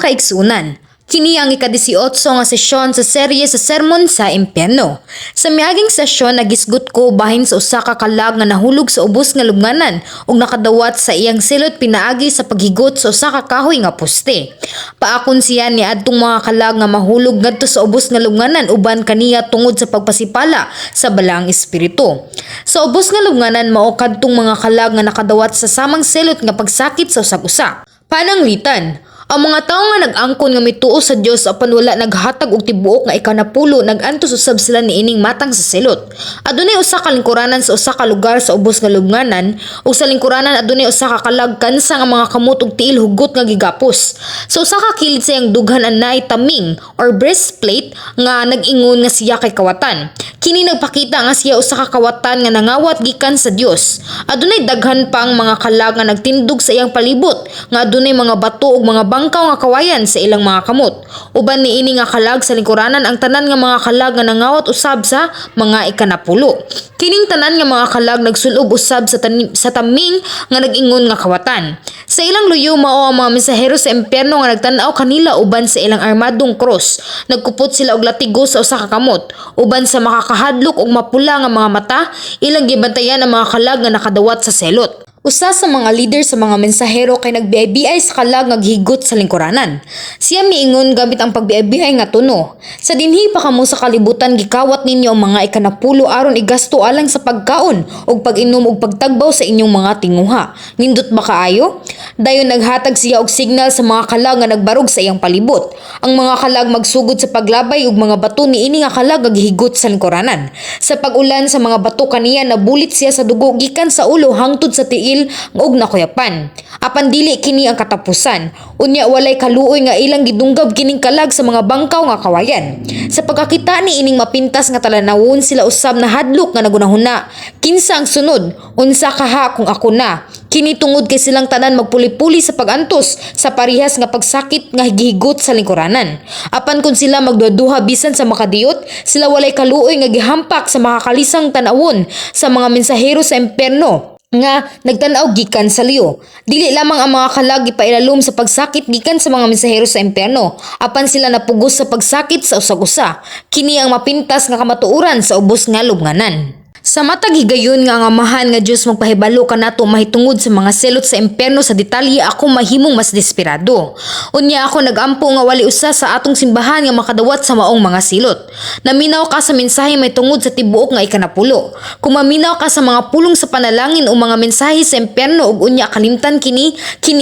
kaigsunan. Kini ang ika-18 nga sesyon sa serye sa Sermon sa Impyerno. Sa miaging sesyon nagisgot ko bahin sa usa ka kalag nga nahulog sa ubos nga lubnganan ug nakadawat sa iyang silot pinaagi sa paghigot sa usa ka kahoy nga poste. Paakon siya ni adtong mga kalag nga mahulog ngadto sa ubos nga lubnganan uban kaniya tungod sa pagpasipala sa balaang espiritu. Sa ubos nga lubnganan mao kadtong mga kalag nga nakadawat sa samang silot nga pagsakit sa usag-usa. Pananglitan, ang mga tao nga nag-angkon nga mituo sa Dios apan wala naghatag og tibuok nga ikanapulo nagantos usab sila niining matang sa silot. Adunay usa ka lingkuranan sa usa ka lugar sa ubos nga lubnganan ug sa lingkuranan adunay usa ka kalag kansa nga mga kamot ug tiil hugot nga gigapos. Sa usa ka kilid sa iyang dughan anay taming or breastplate nga nag-ingon nga siya kay kawatan. Kini nagpakita nga siya usa ka kawatan nga nangawat gikan sa Dios. Adunay daghan pang mga kalag nga nagtindog sa iyang palibot nga adunay mga bato ug mga bangkaw nga kawayan sa ilang mga kamot. Uban niini nga kalag sa lingkuranan ang tanan nga mga kalag nga nangawat usab sa mga ikanapulo. Kining tanan nga mga kalag nagsulob usab sa taming nga nag-ingon nga kawatan. Sa ilang luyo mao ang mga mensahero sa impyerno nga nagtan-aw kanila uban sa ilang armadong cross. Nagkupot sila og latigo sa usa ka kamot. Uban sa makakahadlok og mapula nga mga mata, ilang gibantayan ang mga kalag nga nakadawat sa selot. Usa sa mga leader sa mga mensahero kay nagbiay-biay sa kalag nga gihigot sa lingkuranan. Siya miingon gamit ang pagbiay-biay nga tuno. Sa dinhi pa kamo sa kalibutan gikawat ninyo ang mga ikanapulo aron igasto alang sa pagkaon ug pag-inom ug pagtagbaw sa inyong mga tinguha. Nindot ba kaayo? Dayon naghatag siya og signal sa mga kalag nga nagbarog sa iyang palibot. Ang mga kalag magsugod sa paglabay ug mga bato niini nga kalag nga gihigot sa lingkuranan. Sa pag-ulan sa mga bato kaniya nabulit siya sa dugo gikan sa ulo hangtod sa tiil ug nakuyapan. Apan dili kini ang katapusan. Unya walay kaluoy nga ilang gidunggab kining kalag sa mga bangkaw nga kawayan. Sa pagkakita ni ining mapintas nga talanawon sila usab na hadlok nga nagunahuna. Kinsa ang sunod? Unsa kaha kung ako na? Kini tungod kay silang tanan magpuli-puli sa pagantos sa parihas nga pagsakit nga gihigot sa lingkuranan. Apan kung sila magduduha bisan sa makadiyot, sila walay kaluoy nga gihampak sa makakalisang tanawon sa mga mensahero sa impyerno nga nagtanaw gikan sa liyo. Dili lamang ang mga kalag ipailalom sa pagsakit gikan sa mga mensahero sa impyerno, apan sila napugos sa pagsakit sa usag-usa. Kini ang mapintas nga kamatuoran sa ubos nga lubnganan. Sa matag higayon nga ang amahan nga Dios magpahibalo kanato mahitungod sa mga selot sa impyerno sa detalye ako mahimong mas desperado. Unya ako nagampo nga wali usa sa atong simbahan nga makadawat sa maong mga silot. Naminaw ka sa mensahe may tungod sa tibuok nga ikanapulo. Kung maminaw ka sa mga pulong sa panalangin o mga mensahe sa impyerno ug unya kalimtan kini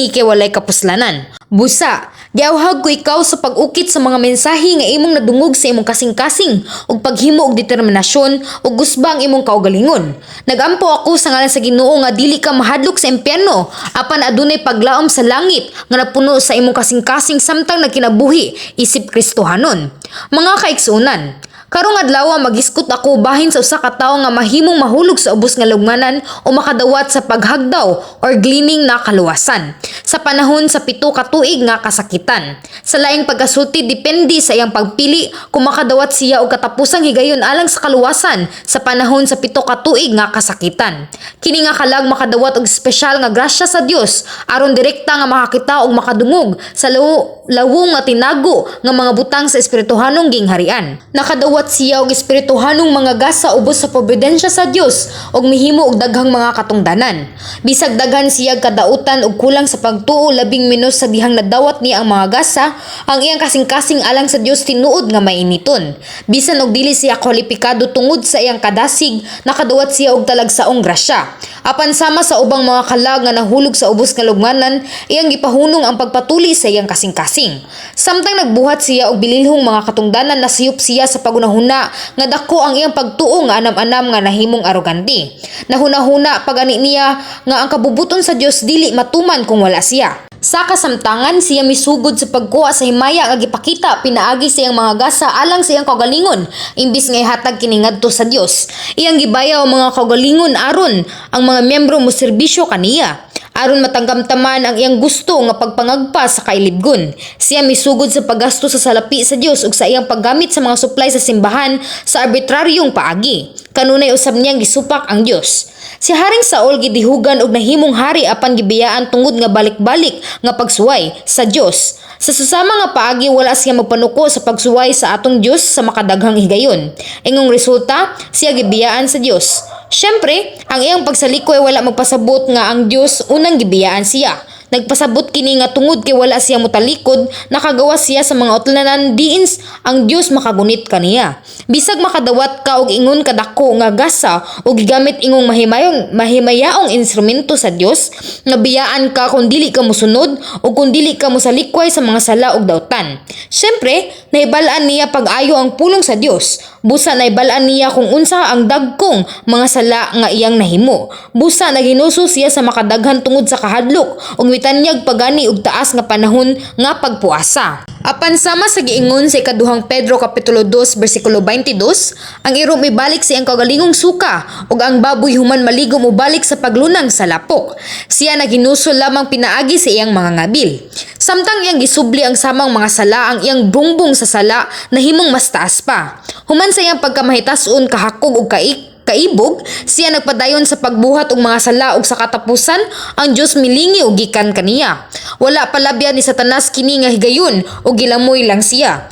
kay walay kapuslanan. Busa, giawhag ko ikaw sa pag-ukit sa mga mensahe nga imong nadungog sa imong kasing-kasing ug paghimo og determinasyon ug gusbang imong kaugalingon. Nagampo ako sa ngalan sa Ginoo nga dili ka mahadlok sa impyerno apan adunay paglaom sa langit nga napuno sa imong kasing-kasing samtang nagkinabuhi isip Kristohanon. Mga kaigsunan, karong adlaw magiskot ako bahin sa usa ka tawo nga mahimong mahulog sa ubos nga lubnganan o makadawat sa paghagdaw or gleaning na kaluwasan. Sa panahon sa 7 ka tuig nga kasakitan. Sa laing pagkasulti depende sa iyang pagpili kung makadawat siya og katapusang higayon alang sa kaluwasan sa panahon sa 7 ka tuig nga kasakitan. Kini nga kalag makadawat og espesyal nga grasya sa Dios aron direkta nga makakita og makadungog sa lawong nga tinago nga mga butang sa espirituhanong gingharian. Nakadawat siya og espirituhanong mga gasa ubos sa providensya sa Dios og mihimo og daghang mga katungdanan. Bisag daghan siya kadautan og kulang sa pagtuo labing menos sa dihang nadawat niya ang mga gasa, ang iyang kasing-kasing alang sa Dios tinuod nga mainiton. Bisan og dili siya kwalipikado tungod sa iyang kadasig, nakadawat siya og talagsaong grasya. Apan sama sa ubang mga kalag nga nahulog sa ubos nga lubnganan, iyang gipahunong ang pagpatuli sa iyang kasing-kasing. Samtang nagbuhat siya og bililhong mga katungdanan nasiyop siya sa pagunahuna nga dako ang iyang pagtuo nga anam-anam nga nahimong arogante. Nahuna-huna pagani niya nga ang kabubuton sa Dios dili matuman kung wala siya. Sa kasamtangan siya misugod sa pagkuha sa himaya nga gipakita pinaagi sa iyang mga gasa alang sa iyang kaugalingon imbis nga ihatag kini ngadto sa Dios. Iyang gibayaw ang mga kaugalingon aron ang mga miyembro mo serbisyo kaniya. Aron matanggamtaman ang iyang gusto nga pagpangagpa sa kailibgon. Siya misugod sa paggasto sa salapi sa Dios ug sa iyang paggamit sa mga supply sa simbahan sa arbitraryong paagi. Kanunay usab niyang gisupak ang Dios. Si Haring Saul gidihugan og nahimong hari apan gibiyaan tungod nga balik-balik nga pagsuway sa Dios. Sa susama nga paagi wala siya magpanuko sa pagsuway sa atong Dios sa makadaghang higayon. Ingong resulta, siya gibiyaan sa Dios. Syempre, ang iyang pagsalikoy wala magpasabot nga ang Dios unang gibiyaan siya. Nagpasabot kini nga tungod kay wala siya mutalikod, nakagawa siya sa mga utlanan diin ang Dios makagunit kaniya. Bisag makadawat ka og ingon kadako nga gasa o gigamit ingong mahimayaong instrumento sa Dios, nga biyaan ka kung dili ka mosunod o kung dili ka mosalikway sa mga sala ug dawtan. Syempre, naibalaan niya pag-ayo ang pulong sa Dios. Busa naibalaan niya kung unsa ang dagkong mga sala nga iyang nahimo. Busa naginuso siya sa makadaghan tungod sa kahadlok ug mitanyag pagani og taas nga panahon nga pagpuasa. Apan sama sa giingon sa ikaduhang Pedro kapitulo 2 bersikulo 22, ang iro mibalik sa iyang kagalingong suka ug ang baboy human maligom ubalik sa paglunang sa lapok. Siya naginusol lamang pinaagi sa iyang mga ngabil. Samtang iyang gisubli ang samang mga sala, ang iyang bungbong sa sala nahimong mas taas pa. Human sa iyang pagkamahitason kahakog ug kaibog, siya nagpadayon sa pagbuhat og mga sala ug sa katapusan ang Dios milingi og gikan kaniya. Wala palabyan ni Satanas kini nga higayon ug gilamoy lang siya.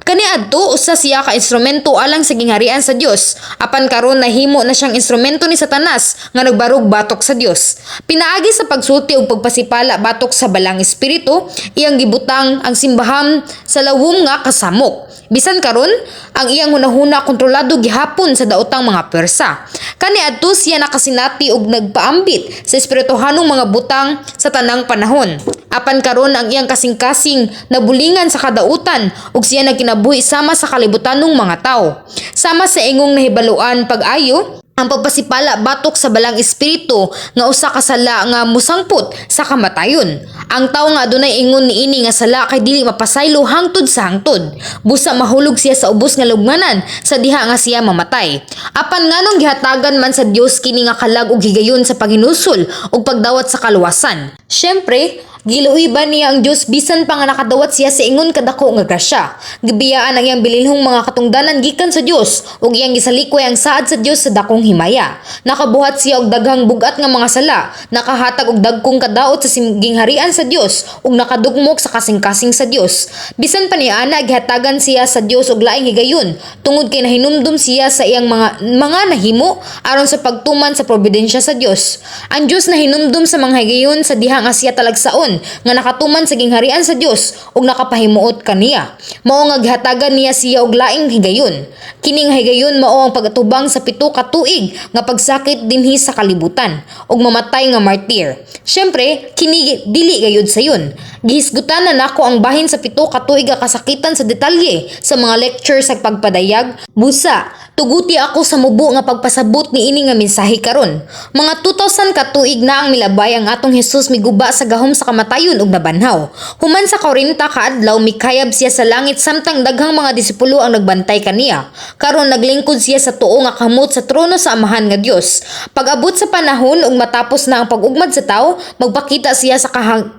Kaniadto usa siya ka instrumento alang sa gingharian sa Dios. Apan karon nahimo na siyang instrumento ni Satanas nga nagbarog batok sa Dios. Pinaagi sa pagsulti ug pagpasipala batok sa balang espiritu, iyang gibutang ang simbahan sa lawom nga kasamok. Bisan karon, ang iyang hunahuna kontrolado gihapon sa daotang mga pwersa. Kaniadto siya nakasinati og nagpaambit sa espirituhanong mga butang sa tanang panahon. Apan karon ang iyang kasing-kasing nabulingan sa kadautan ug siya nagkinabuhi sama sa kalibutanong mga tao. Sama sa ingong nahibaluan pag-ayo, ang pagpasipala batok sa balang espiritu nga usa ka sala nga musangput sa kamatayon. Ang tawo nga adunay ingon niini nga sala kay dili mapasaylo hangtod sa hangtod. Busa mahulog siya sa ubos nga lugnanan sa diha nga siya mamatay. Apan nganong gihatagan man sa Dios kini nga kalag ug higayon sa paghinusol ug pagdawat sa kaluwasan. Syempre, giluiban niya ang Dios bisan pa nga nakadawat siya sa ingon kadako nga grasya. Gibiyaan ang iyang bililhong mga katungdanan gikan sa Dios ug iyang gisalikoy ang saad sa Dios sa dakong himaya. Nakabuhat siya og daghang bugat nga mga sala, nakahatag og dagkong kadaot sa gingharian sa Dios ug nakadugmok sa kasing-kasing sa Dios. Bisan pa niya ana gihatagan siya sa Dios og laing higayon tungod kay nahinumdum siya sa iyang mga nahimo aron sa pagtuman sa probidensya sa Dios. Ang Dios nahinumdum sa mga higayon sa diha nga siya talagsaon nga nakatuman sa gingharian sa Dios ug nakapahimuot kaniya. Mao nga gihatagan niya siya og laing higayon. Kining higayon mao ang pagatubang sa 7 ka tuig nga pagsakit dinhi sa kalibutan ug mamatay nga martir. Syempre, kini dili gayud sayon. Gihisgutan na nako ang bahin sa 7 ka tuig nga kasakitan sa detalye sa mga lecture sa pagpadayag. Busa, tuguti ako sa mubo nga pagpasabot ni ini nga mensahe karon. Mga 2,000 ka tuig na ang milabay ang atong Hesus miguba sa gahom sa kamatayon ug nabanhaw. Human sa 40 ka adlaw mikayab siya sa langit samtang daghang mga disipulo ang nagbantay kaniya. Karon naglingkod siya sa tuo nga kamot sa trono sa amahan nga Dios. Pag-abot sa panahon ug matapos na ang pag-ugmad sa tawo, magpakita siya sa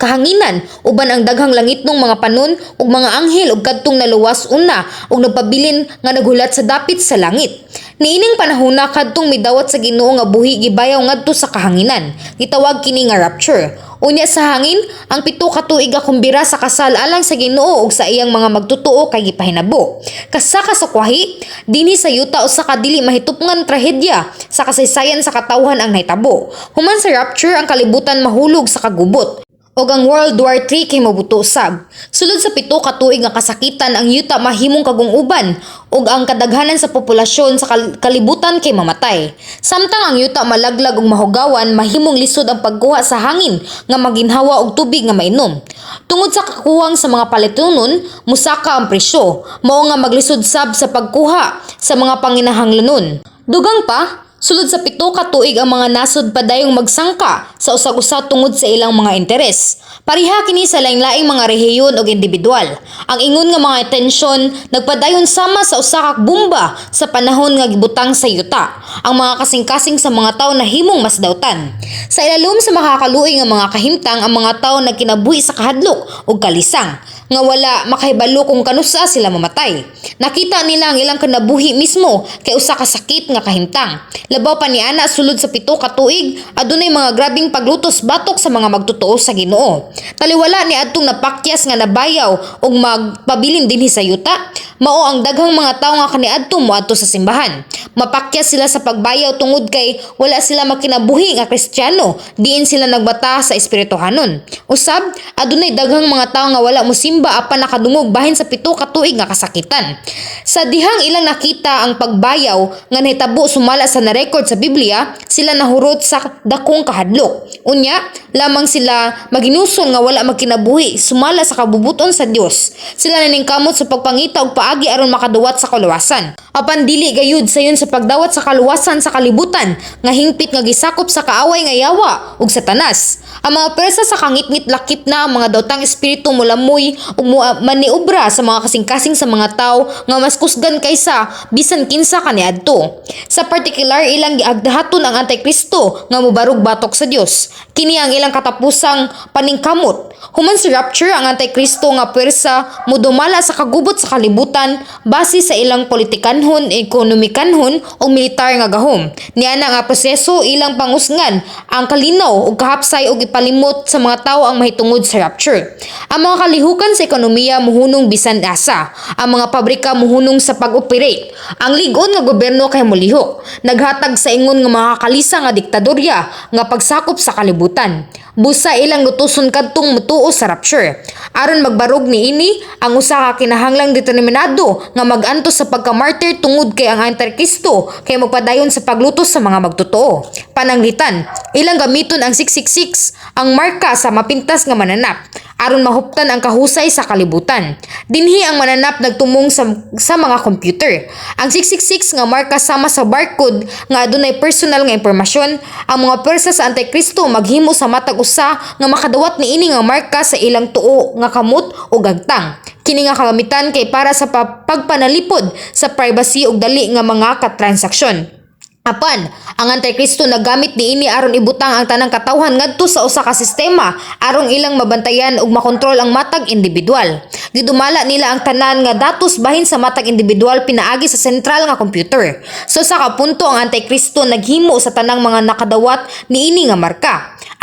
kahanginan uban ang daghang langitnong mga panon ug mga anghel ug kadtong naluwas una ug nagpabilin nga naghulat sa dapit sa langit. Niining panahona kadtong midawat sa Ginoo nga buhi gibayaw ngadto sa kahanginan. Gitawag kini nga rapture. Unya sa hangin, ang 7 ka tuig nga kumbira sa kasal alang sa Ginoo ug sa iyang mga magtutuo kay gipahinabo. Kasaka sa kwahi, dinhi sa yuta usa ka dili mahitupngan trahedya sa kasaysayan sa katawhan ang nahitabo. Human sa rapture ang kalibutan mahulog sa kagubot. Og ang World War III kay mabuto usab. Sulod sa 7 ka tuig nga kasakitan ang yuta mahimong kagunguban ug ang kadaghanan sa populasyon sa kalibutan kay mamatay. Samtang ang yuta malaglag ug mahugawan, mahimong lisod ang pagkuha sa hangin nga maginhawa og tubig nga mainom. Tungod sa kakuwang sa mga palitunon, musaka ang presyo. Mao nga maglisod sab sa pagkuha sa mga panginahanglanon. Dugang pa, sulod sa 7 ka tuig ang mga nasod padayong magsangka sa usag-usa tungod sa ilang mga interes. Pariha kini sa laing-laing mga rehiyon ug individual. Ang ingon nga mga tensyon nagpadayon sama sa usa ka bomba sa panahon nga gibutang sa yuta. Ang mga kasing-kasing sa mga tawo nahimong masdawtan. Sa ilalom sa makakaluoy nga mga kahimtang ang mga tawo nagkinabuhi sa kahadlok ug kalisang. nga wala makahibalo kung kanusa sila mamatay. Nakita nila ang ilang kanabuhi mismo kay usa ka sakit nga kahimtang. Labaw pa niana sulod sa 7 ka tuig adunay mga grabing paglutos batok sa mga magtotoo sa Ginoo. Taliwala ni adtong napakyas nga nabayaw og magpabilin dinhi sa yuta. Mao ang daghang mga tawo nga kaniadto moadto sa simbahan. Mapakyas sila sa pagbayaw tungod kay wala sila makinabuhi nga Kristiyano, diin sila nagbata sa espirituhanon. Usab, adunay daghang mga tawo nga wala mosimba apan nakadungog bahin sa 7 ka tuig nga kasakitan. Sa dihang ilang nakita ang pagbayaw nga nahitabo sumala sa narecord sa Biblia, sila nahurot sa dakong kahadlok. Unya, lamang sila maginuson nga wala magkinabuhi sumala sa kabubuton sa Dios. Sila naningkamot sa pagpangita og paagi aron makaduwat sa kaluwasan. Apan dili gayud sayon sa pagdawat sa kaluwasan sa kalibutan nga hingpit nga gisakop sa kaaway nga yawa ug Satanas. Ang mga persa sa kangitngit lakip na ang mga dawtang espiritu mulamoy ug maniobra sa mga kasing-kasing sa mga tawo nga mas kusgan kaysa bisan kinsa kaniadto. Sa particular ilang giagdahaton ang Antikristo nga mobarog batok sa Dios. Kini ang ilang katapusang paningkamot. Human sa rapture ang Antikristo nga pwersa modumala sa kagubot sa kalibutan base sa ilang politikanhon, ekonomikanhon o militar nga gahom. Niana nga proseso ilang pangusngan ang kalinaw ug kahapsay ug ipalimot sa mga tawo ang mahitungod sa rapture. Ang mga kalihukan sa ekonomiya muhunong bisan asa. Ang mga pabrika muhunong sa pag-operate. Ang ligon nga gobyerno kay molihok. Naghatag sa ingon nga makakalisa nga diktadorya nga pagsakop sa kalibutan. Busa ilang lutuson kadtong mutuo sa rapture. Aron magbarog ni ini ang usa ka kinahanglang determinado nga magantos sa pagka-martyr tungod kay ang Antikristo kay magpadayon sa paglutos sa mga magtotoo. Pananglitan, ilang gamiton ang 666 ang marka sa mapintas nga mananap aron mahuptan ang kahusay sa kalibutan. Dinhi ang mananap nagtumong sa mga computer. Ang 666 nga marka sama sa barcode nga adunay personal nga impormasyon. Ang mga pwersa sa Antikristo maghimo sa matag usa nga makadawat niini nga marka sa ilang tuo nga kamot o gagtang. Kini nga kagamitan kay para sa pagpanalipod sa privacy ug dali nga mga katransaksyon. Apan, ang Antikristo nagamit niini aron ibutang ang tanang katawhan ngadto sa usa ka sistema aron ilang mabantayan ug makontrol ang matag individual. Gidumala nila ang tanan nga datos bahin sa matag individual pinaagi sa sentral nga computer. So sa kapunto ang Antikristo naghimo sa tanang mga nakadawat niini nga marka.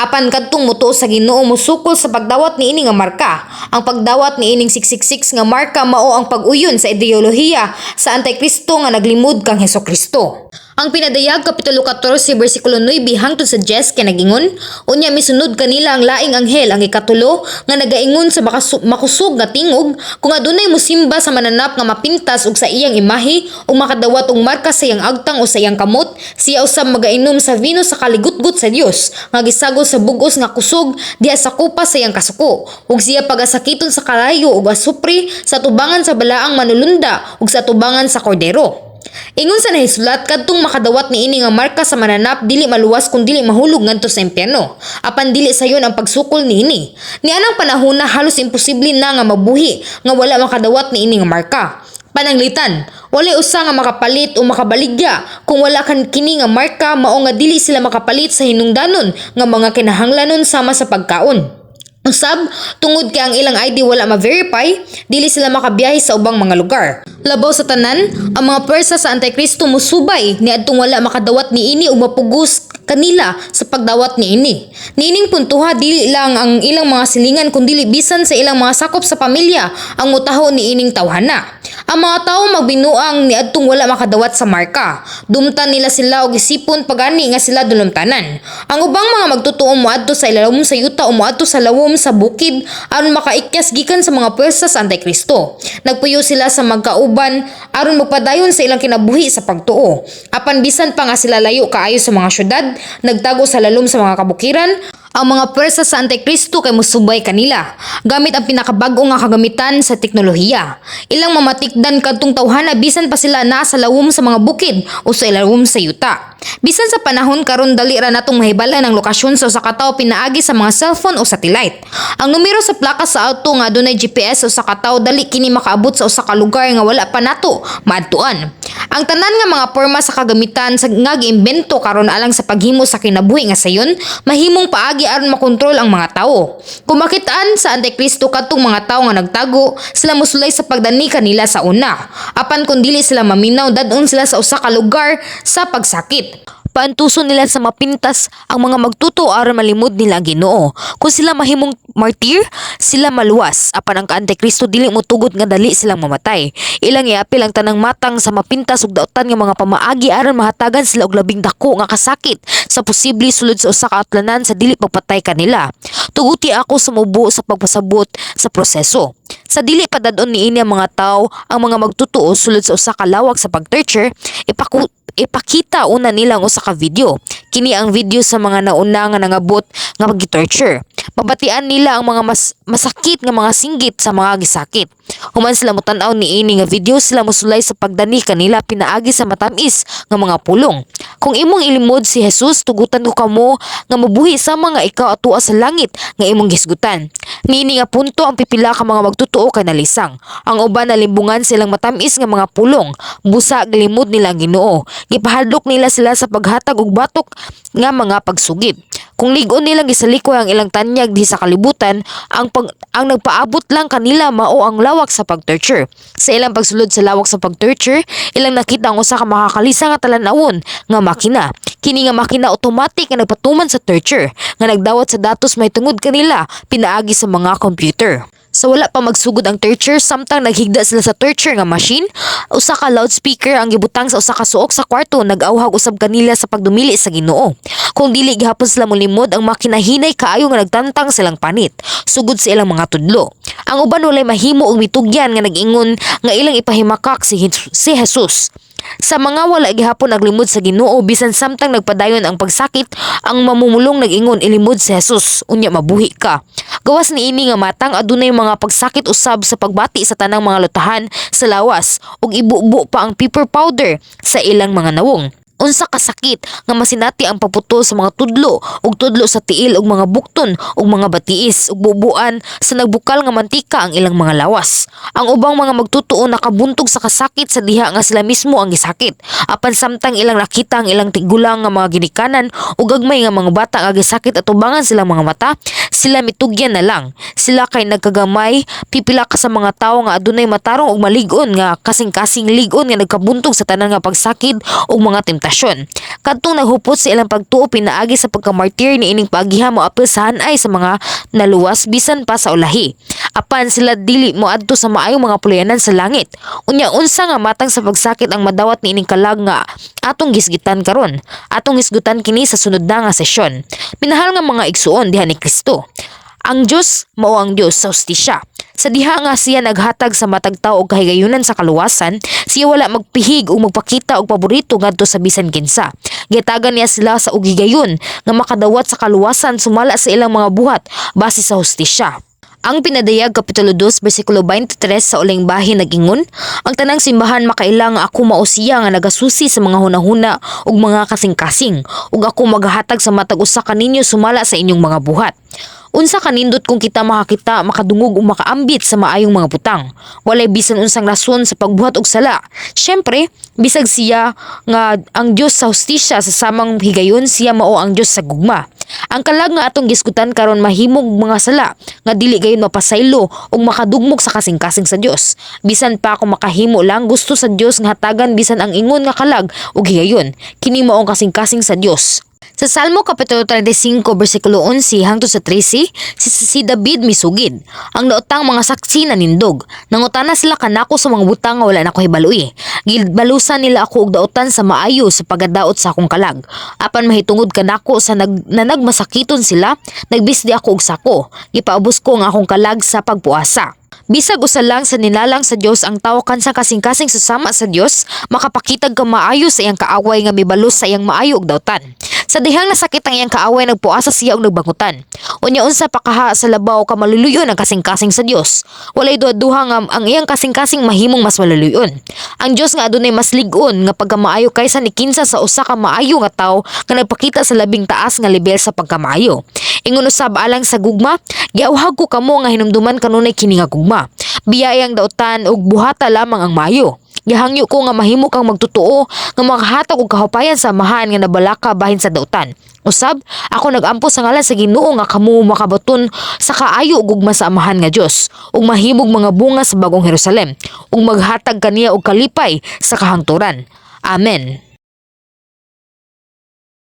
Apan kadtong mutuo sa Ginoo musukol sa pagdawat niini nga marka. Ang pagdawat niining 666 nga marka mao ang pag-uyon sa ideolohiya sa Antikristo nga naglimod kang Hesukristo. Ang pinadayag kapitulo 14 bersikulo 9 hangtod sa 10 kay nagingon, unya misunod kanila ang laing anghel ang ikatulo nga nagaingon sa makusog nga tingog kung adunay mosimba sa mananap nga mapintas og sa iyang imahe o makadawat og marka sa iyang agtang o sa iyang kamot, siya usab magainom sa vino sa kaligutgut sa Dios nga gisagol sa bugos nga kusog diha sa kupa sa iyang kasuko ug siya pagasakiton sa kalayo ug asupri sa tubangan sa balaang manulunda ug sa tubangan sa kordero. Ingon sa nahisulat kadtong makadawat niini nga marka sa mananap dili maluwas kun dili mahulog ngadto sa impyerno. Apan dili sayon ang pagsukol niini. Nianang panahona halos imposible na nga mabuhi nga wala makadawat niini nga marka. Pananglitan, walay usa nga makapalit o makabaligya kung wala kan kini nga marka mao nga dili sila makapalit sa hinungdanon nga mga kinahanglanon sama sa pagkaon. Usab, tungod kay ang ilang ID wala ma-verify, dili sila makabiyahe sa ubang mga lugar. Labaw sa tanan, ang mga pwersa sa Antikristo musubay niadtong wala makadawat niini ug mapugos kanila sa pagdawat niini. Niining puntuha dili lang ang ilang mga silingan kundi bisan sa ilang mga sakop sa pamilya ang mutaho niining tawhana. Ang mga tawo magbinuang niadtong wala makadawat sa marka. Dumtan nila sila og isipon pagani nga sila dulumtanan. Ang ubang mga magtotoo moadto sa ilalom sa yuta o moadto sa lawom sa bukid aron makaikyas gikan sa mga pwersa sa Antikristo. Nagpuyo sila sa magkauban aron magpadayon sa ilang kinabuhi sa pagtuo. Apan bisan pa nga sila layo kaayo sa mga syudad, nagtago sa lalom sa mga kabukiran, ang mga pwersa sa Antikristo kay musubay kanila gamit ang pinakabag-o nga kagamitan sa teknolohiya. Ilang mamatikdan kadtong tawhana bisan pa sila naa sa lawom sa mga bukid o sa ilawom sa yuta. Bisan sa panahon karon dali ra natong mahibalan ang lokasyon sa usa ka tawo pinaagi sa mga cellphone o satellite. Ang numero sa plaka sa auto nga adunay GPS o sa ka tawo dali kini makaabot sa usa ka lugar nga wala pa nato maadtuan. Ang tanan nga mga porma sa kagamitan sa nga giimbento karon alang sa paghimo sa kinabuhi nga sayon mahimong paagi pamaagi aron makontrol ang mga tawo. Kung makitaan sa Antikristo kadtong mga tawo nga nagtago, sila mosulay sa pagdani kanila sa una. Apan kung dili sila maminaw, dadon sila sa usa ka lugar sa pagsakit. Paantuson nila sa mapintas ang mga magtuto aron malimod nila ang Ginoo. Kung sila mahimong martir, sila maluwas. Apan ang Antikristo dili motugot nga dali silang mamatay. Ilang iapil ang tanang matang sa mapintas ug daotan nga mga pamaagi aron mahatagan sila og labing dako nga kasakit sa posible sulod sa usa ka atlanan sa dili pagpatay kanila. Tuguti ako sa mubo sa pagpasabot sa proseso. Sa dili padadon niini ang mga tawo ang mga magtutuo sulod sa usa ka lawak sa pag-torture, ipakita una nilang usa ka video. Kini ang video sa mga nauna nga nangabot nga pag-torture. Mabatian nila ang mga masakit nga mga singgit sa mga gisakit. Human sila motan-aw niini nga video, sila mosulay sa pagdani kanila pinaagi sa matamis nga mga pulong. Kung imong ilimod si Jesus, tugutan ko kamo nga mabuhi sa mga ikaw atua sa langit nga imong gisgutan. Niini nga punto ang pipila ka mga magtutuo kay nalisang. Ang uban nalimbungan silang matamis nga mga pulong. Busa gilimod nila ang Ginoo. Gipahadlok nila sila sa paghatag og batok nga mga pagsugid. Kung ligon nilang gisalikoy ang ilang tanyag di sa kalibutan, ang nagpaabot lang kanila mao ang lawak sa pag-torture. Sa ilang pagsulod sa lawak sa pag-torture, ilang nakita ang usa ka makakalisa nga talan-awon nga makina. Kini nga makina automatic nga nagpatuman sa torture, nga nagdawat sa datos may tungod kanila pinaagi sa mga computer. Sa wala pa magsugod ang torture, samtang naghigda sila sa torture nga machine, usa ka loudspeaker ang gibutang sa usa ka suok sa kwarto, nag-awhag usab kanila sa pagdumili sa Ginoo. Kung dili gihapon sila molimod, ang makina hinay kaayo nga nagtantang silang panit, sugod sa ilang mga tudlo. Ang uban walay mahimo og mitugyan nga nag-ingon nga ilang ipahimakak si Jesus. Sa mga wala gihapon naglimod sa Ginoo, bisan samtang nagpadayon ang pagsakit, ang mamumulong nag-ingon ilimod si Jesus, unya mabuhi ka. Gawas niini nga matang adunay mga pagsakit usab sa pagbati sa tanang mga lutahan sa lawas ug ibubo pa ang pepper powder sa ilang mga nawong. Unsa ka sakit nga masinati ang pagputol sa mga tudlo ug tudlo sa tiil ug mga bukton ug mga batiis ug bubuan sa nagbukal nga mantika ang ilang mga lawas. Ang ubang mga magtutuo nakabuntog sa kasakit sa diha nga sila mismo ang gisakit. Apan samtang ilang nakita ang ilang tigulang nga mga ginikanan ug gagmay nga mga bata nga gisakit at ubangan silang mga mata, sila mitugyan na lang. Sila kay nagkagamay, pipila ka sa mga tawo nga adunay matarong ug malig-on nga kasing-kasing lig-on nga nagkabuntog sa tanan nga pagsakit ug mga temptasyon. Kadtong naghupot sa ilang pagtuo pinaagi sa pagkamartir ni ining paagiha mo apil sa hanay sa mga naluwas bisan pa sa ulahi. Apan sila dili mo adto sa maayong mga pulayanan sa langit. Unya unsa nga matang sa pagsakit ang madawat ni ining kalag nga atong gisgitan karon. Atong hisgutan kini sa sunod na nga sesyon. Minahal nga mga igsuon diha ni Kristo. Ang Diyos mao ang Diyos sa hustisya. Sa diha nga siya naghatag sa matag tawo og kahigayunan sa kaluwasan, siya wala magpihig o magpakita og paborito ngadto sa bisan kinsa. Gitagan niya sila sa ugigayon nga makadawat sa kaluwasan sumala sa ilang mga buhat base sa hustisya. Ang pinadayag Kapitulo 2, versikulo 23 sa uling bahin nag-ingon, ang tanang simbahan makailang nga ako mao siya nga nagasusi sa mga hunahuna ug mga kasing-kasing ug ako maghatag sa matag usa kaninyo sumala sa inyong mga buhat. Unsa kanindot kung kita makakita, makadungog o makaambit sa maayong mga butang. Walay bisan unsang rason sa pagbuhat og sala. Syempre, bisag siya nga ang Dios sa hustisya sa samang higayon, siya mao ang Dios sa gugma. Ang kalag nga atong giskutan karon mahimog mga sala nga dili gayon mapasaylo ug makadugmok sa kasing-kasing sa Dios. Bisan pa kung makahimo lang gusto sa Dios nga hatagan bisan ang ingon nga kalag ug higayon. Kini mao ang kasing-kasing sa Dios. Sa Salmo Kapitulo 35, versikulo 11 hangtod sa 13, si David misugid. Ang naotang mga saksi nanindog. Nangutana sila kanako sa mga butang nga wala na ko hibalui. Gibalusan nila ako og daotan sa maayo sa pagadaot sa akong kalag. Apan mahitungod kanako sa nagmasakiton sila, nagbisdi ako og sako. Gipaubos ko ang akong kalag sa pagpuasa. Bisag usa lang sa nilalang sa Dios ang tawo kansa kasing-kasing susama sa Dios, makapakitag ka maayo sa iyang kaaway nga mibalos sa iyang maayo og dawtan. Sa dihang nasakit ang iyang kaaway, nagpuasa siya og nagbangutan. Unya unsa pa kaha sa labaw ka maluluyon ang kasing-kasing sa Dios. Walay duha nga ang iyang kasing-kasing mahimong mas maluluyon. Ang Dios nga adunay mas lig-on nga pagkamaayo kaysa ni kinsa sa usa ka maayo nga tawo nga nagpakita sa labing taas nga lebel sa pagkamaayo. Ingon usab alang sa gugma, giawhag ko kamo nga hinumduman kanunay kini nga gugma. Biyayang daotan ug buhata lamang ang maayo. Gihangyo ko nga mahimo kang magtutuo nga makahatag og kahupayan sa amahan nga nabalaka bahin sa dautan. Usab, ako nagampo sa ngalan sa Ginoo nga kamo makabaton sa kaayo ug gugma sa amahan nga Dios ug mahimog mga bunga sa bagong Jerusalem ug maghatag kaniya og kalipay sa kahangturan. Amen.